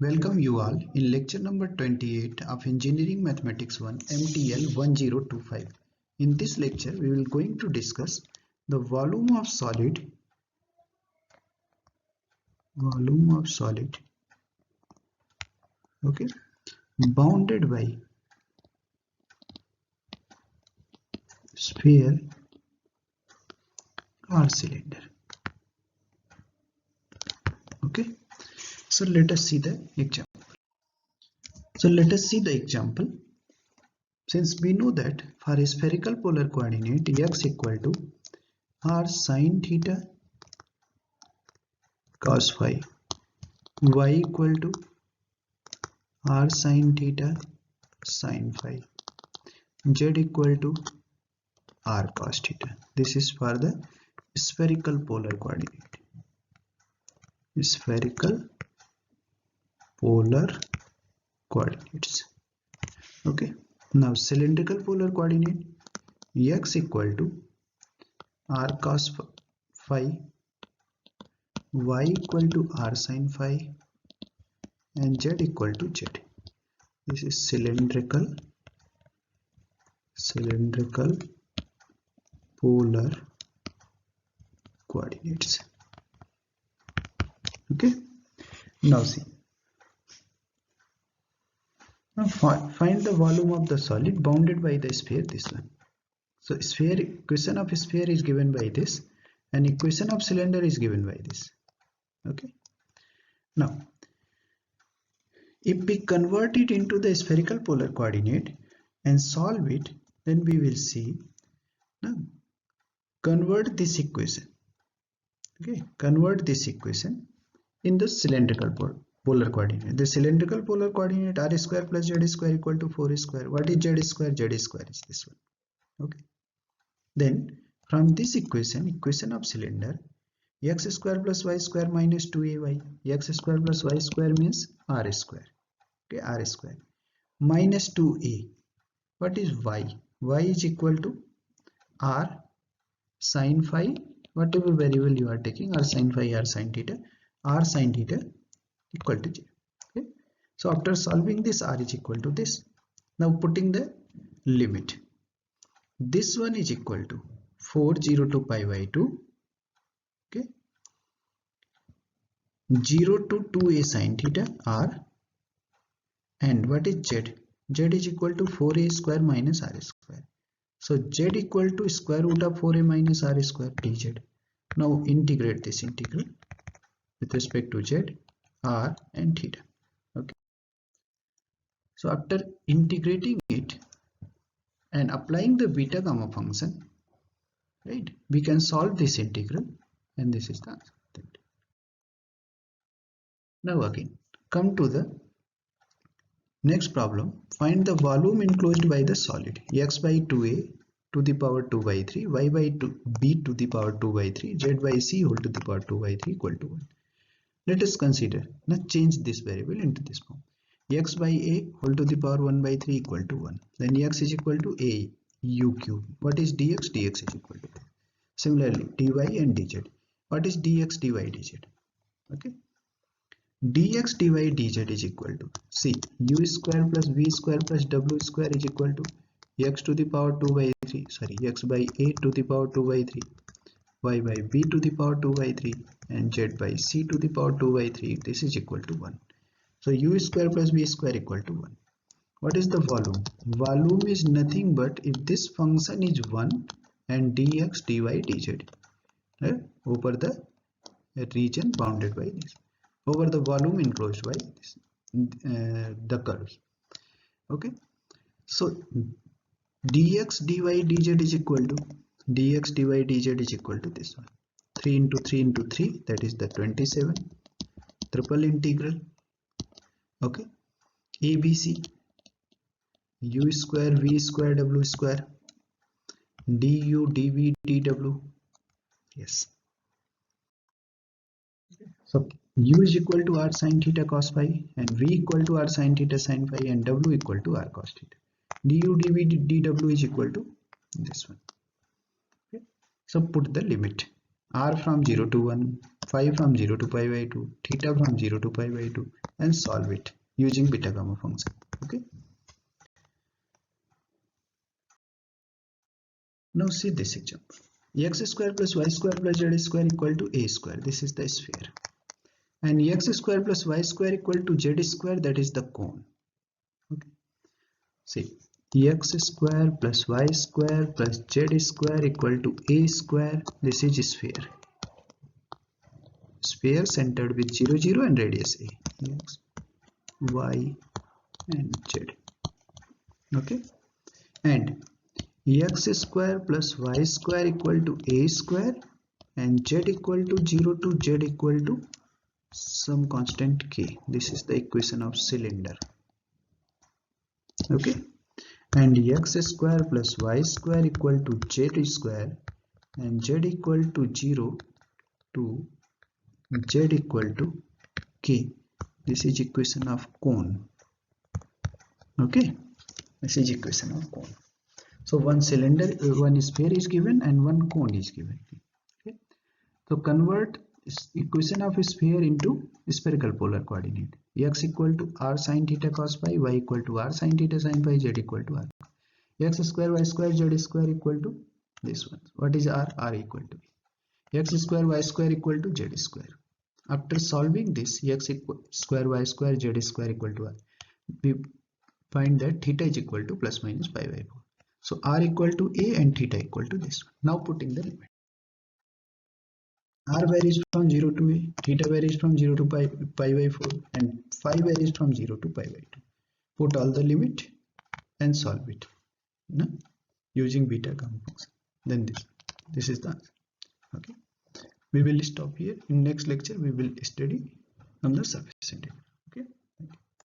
Welcome you all in lecture number 28 of Engineering Mathematics 1 MTL 1025. In this lecture we will going to discuss the volume of solid okay, bounded by sphere or cylinder. Okay, so let us see the example. Since we know that for a spherical polar coordinate x equal to r sine theta cos phi, y equal to r sine theta sin phi, z equal to r cos theta. This is for the spherical polar coordinate. Spherical polar coordinates. Okay. Now cylindrical polar coordinate x equal to r cos phi, y equal to r sin phi, and z equal to z. This is cylindrical polar coordinates. Okay. Now see. Now find the volume of the solid bounded by the sphere. This one. So sphere, equation of sphere is given by this, and equation of cylinder is given by this. Okay. Now, if we convert it into the spherical polar coordinate and solve it, then we will see. Now, convert this equation. Okay, convert this equation in the cylindrical polar coordinate. The cylindrical polar coordinate r square plus z square equal to 4 square. What is z square? Z square is this one. Okay. Then from this equation of cylinder, x square plus y square minus 2ay. X square plus y square means r square. Okay, r square minus 2a. What is y? Y is equal to r sin phi, whatever variable you are taking, r sin phi, r sin theta equal to j. Okay. So after solving this, r is equal to this. Now putting the limit. This one is equal to 4 0 to pi by 2. Okay. 0 to 2a sin theta r, and what is z? Z is equal to 4a square minus r square. So z equal to square root of 4a minus r square dz. Now integrate this integral with respect to z, r and theta. Okay. So after integrating it and applying the beta gamma function, right, we can solve this integral, and this is the answer. Now again come to the next problem. Find the volume enclosed by the solid x by 2a to the power 2 by 3, y by 2b to the power 2 by 3, z by c whole to the power 2 by 3 equal to 1. Let us consider. Now change this variable into this form. X by a whole to the power 1 by 3 equal to 1. Then x is equal to a u cube. What is dx? Dx is equal to 2. Similarly dy and dz. What is dx, dy, dz? Okay. Dx dy dz is equal to, see, u square plus v square plus w square is equal to x to the power 2 by 3, sorry, x by a to the power 2 by 3, y by b to the power 2 by 3, and z by c to the power 2 by 3. This is equal to 1. So u square plus v square equal to 1. What is the volume? Volume is nothing but if this function is 1 and dx dy dz, right, over the region bounded by this, over the volume enclosed by this, the curves. Okay. So dx dy dz is equal to, dx dy dz is equal to this one. 3 into 3 into 3, that is the 27. Triple integral. Okay. ABC u square v square w square du dv dw. Yes. So u is equal to r sin theta cos phi, and v equal to r sin theta sin phi, and w equal to r cos theta. Du dv dw is equal to this one. Okay. So put the limit. R from 0 to 1, phi from 0 to pi by 2, theta from 0 to pi by 2, and solve it using beta gamma function. Okay, now see this example. X square plus y square plus z square equal to a square. This is the sphere. And x square plus y square equal to z square, that is the cone. Okay, see, x square plus y square plus z square equal to a square. This is sphere. Sphere centered with 0 0 and radius a. X, y and z. Okay, and x square plus y square equal to a square and z equal to 0 to z equal to some constant k. This is the equation of cylinder. Okay, and x square plus y square equal to z square and z equal to 0 to z equal to k. This is equation of cone. Okay, this is equation of cone. So one cylinder, one sphere is given and one cone is given. Okay, so convert equation of a sphere into spherical polar coordinate. X equal to r sin theta cos phi, y equal to r sin theta sin phi, z equal to r. X square y square z square equal to this one. What is r? R equal to x square y square equal to z square. After solving this, x square y square z square equal to r, we find that theta is equal to plus minus pi by 4. So r equal to a and theta equal to this one. Now putting the limit. R varies from 0 to a, theta varies from 0 to pi by 4 and phi varies from 0 to pi by 2. Put all the limit and solve it, no? Using beta gamma function. Then this is the answer. Okay, we will stop here. In next lecture we will study on the surface integral.